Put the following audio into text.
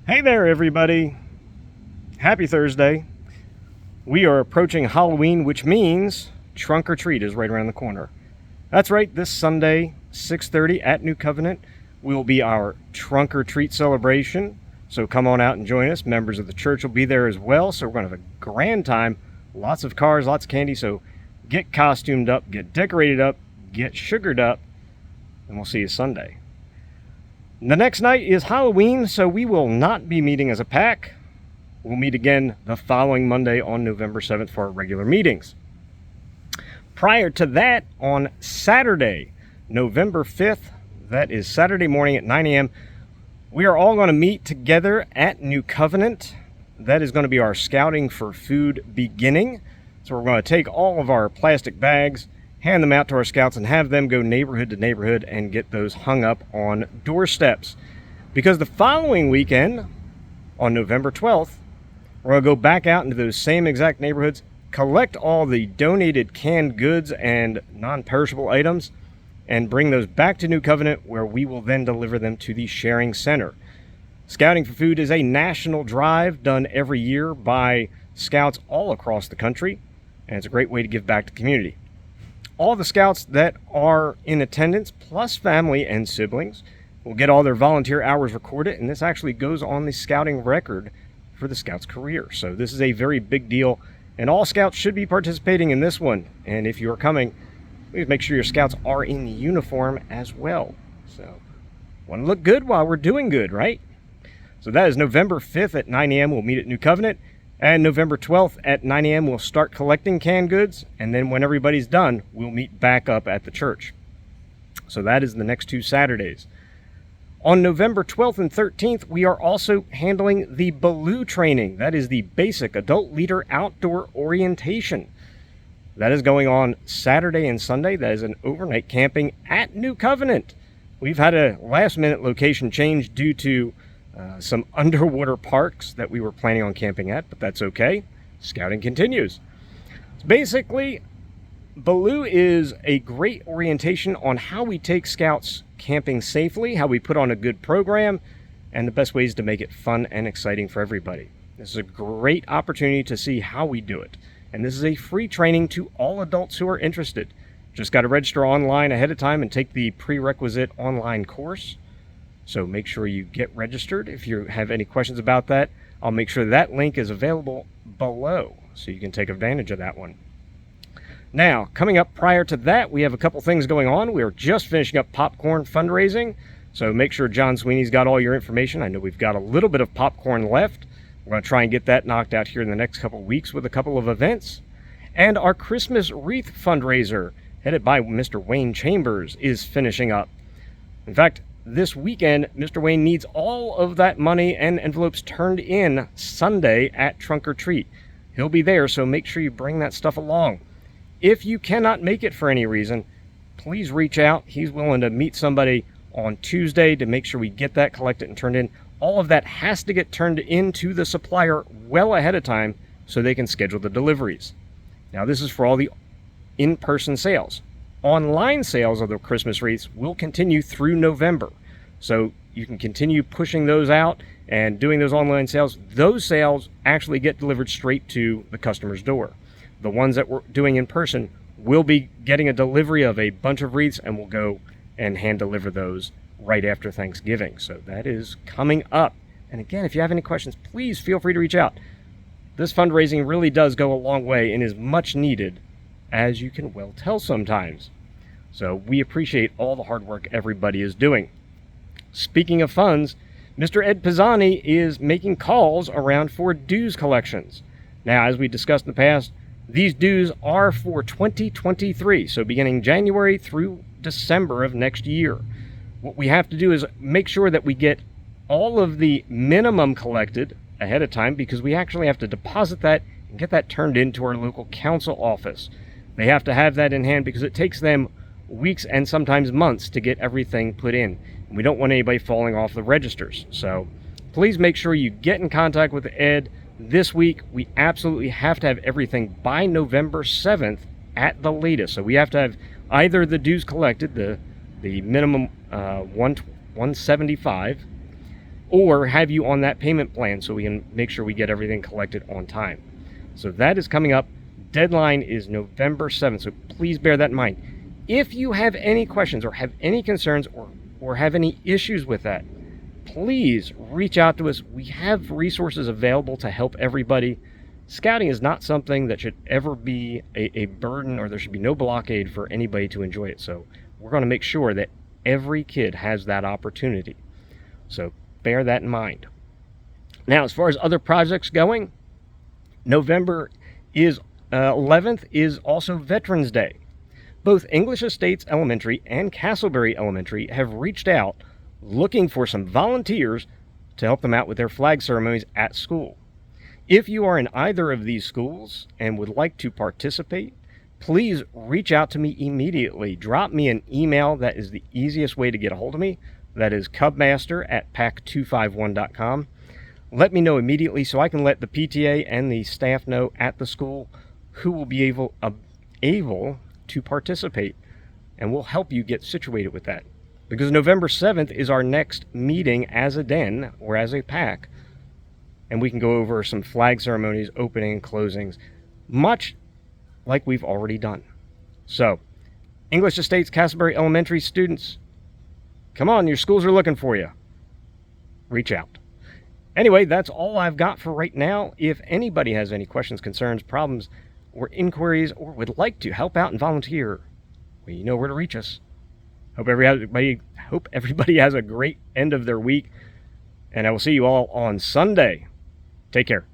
Hey there, everybody. Happy Thursday. We are approaching Halloween, which means Trunk or Treat is right around the corner. That's right, this Sunday, 6:30 at New Covenant, will be our Trunk or Treat celebration. So come on out and join us. Members of the church will be there as well. So we're going to have a grand time. Lots of cars, lots of candy. So get costumed up, get decorated up, get sugared up, and we'll see you Sunday. The next night is Halloween, so we will not be meeting as a pack. We'll meet again the following Monday on November 7th for our regular meetings. Prior to that, on Saturday, November 5th, that is Saturday morning at 9 a.m., we are all going to meet together at New Covenant. That is going to be our Scouting for Food beginning. So we're going to take all of our plastic bags, hand them out to our scouts, and have them go neighborhood to neighborhood and get those hung up on doorsteps. Because the following weekend, on November 12th, we're going to go back out into those same exact neighborhoods, collect all the donated canned goods and non-perishable items, and bring those back to New Covenant, where we will then deliver them to the Sharing Center. Scouting for Food is a national drive done every year by scouts all across the country, and it's a great way to give back to the community. All the scouts that are in attendance, plus family and siblings, will get all their volunteer hours recorded, and this actually goes on the scouting record for the scout's career. So this is a very big deal, and all scouts should be participating in this one. And if you're coming, please make sure your scouts are in uniform as well. So want to look good while we're doing good, right? So that is November 5th at 9 a.m. We'll meet at New Covenant. And November 12th at 9 a.m. we'll start collecting canned goods, and then when everybody's done, we'll meet back up at the church. So that is the next two Saturdays. On November 12th and 13th, we are also handling the BALOO training. That is the Basic Adult Leader Outdoor Orientation. That is going on Saturday and Sunday. That is an overnight camping at New Covenant. We've had a last-minute location change due to some underwater parks that we were planning on camping at, but that's okay. Scouting continues. So basically, BALOO is a great orientation on how we take scouts camping safely, how we put on a good program, and the best ways to make it fun and exciting for everybody. This is a great opportunity to see how we do it. And this is a free training to all adults who are interested. Just got to register online ahead of time and take the prerequisite online course. So make sure you get registered. If you have any questions about that, I'll make sure that link is available below so you can take advantage of that one. Now, coming up prior to that, we have a couple things going on. We are just finishing up popcorn fundraising, so make sure John Sweeney's got all your information. I know we've got a little bit of popcorn left. We're going to try and get that knocked out here in the next couple of weeks with a couple of events. And our Christmas wreath fundraiser, headed by Mr. Wayne Chambers, is finishing up. In fact, this weekend, Mr. Wayne needs all of that money and envelopes turned in Sunday at Trunk or Treat. He'll be there, so make sure you bring that stuff along. If you cannot make it for any reason, please reach out. He's willing to meet somebody on Tuesday to make sure we get that collected and turned in. All of that has to get turned into the supplier well ahead of time so they can schedule the deliveries. Now, this is for all the in-person sales. Online sales of the Christmas wreaths will continue through November. So you can continue pushing those out and doing those online sales. Those sales actually get delivered straight to the customer's door. The ones that we're doing in person will be getting a delivery of a bunch of wreaths, and we'll go and hand deliver those right after Thanksgiving. So that is coming up. And again, if you have any questions, please feel free to reach out. This fundraising really does go a long way and is much needed, as you can well tell sometimes. So we appreciate all the hard work everybody is doing. Speaking of funds, Mr. Ed Pisani is making calls around for dues collections. Now, as we discussed in the past, these dues are for 2023, so beginning January through December of next year. What we have to do is make sure that we get all of the minimum collected ahead of time, because we actually have to deposit that and get that turned into our local council office. They have to have that in hand because it takes them weeks and sometimes months to get everything put in. And we don't want anybody falling off the registers. So please make sure you get in contact with Ed this week. We absolutely have to have everything by November 7th at the latest. So we have to have either the dues collected, the minimum 175, or have you on that payment plan so we can make sure we get everything collected on time. So that is coming up. Deadline is November 7th, so please bear that in mind. If you have any questions or have any concerns or have any issues with that, please reach out to us. We have resources available to help everybody. Scouting is not something that should ever be a burden, or there should be no blockade for anybody to enjoy it. So we're going to make sure that every kid has that opportunity. So bear that in mind. Now, as far as other projects going, November 11th is also Veterans Day. Both English Estates Elementary and Castleberry Elementary have reached out looking for some volunteers to help them out with their flag ceremonies at school. If you are in either of these schools and would like to participate, please reach out to me immediately. Drop me an email. That is the easiest way to get a hold of me. That is cubmaster@pac251.com. Let me know immediately so I can let the PTA and the staff know at the school who will be able to participate, and we'll help you get situated with that. Because November 7th is our next meeting as a den or as a pack, and we can go over some flag ceremonies, opening and closings, much like we've already done. So, English Estates, Castleberry Elementary students, come on, your schools are looking for you. Reach out. Anyway, that's all I've got for right now. If anybody has any questions, concerns, problems, or inquiries, or would like to help out and volunteer, well, you know where to reach us. Hope everybody has a great end of their week, and I will see you all on Sunday. Take care.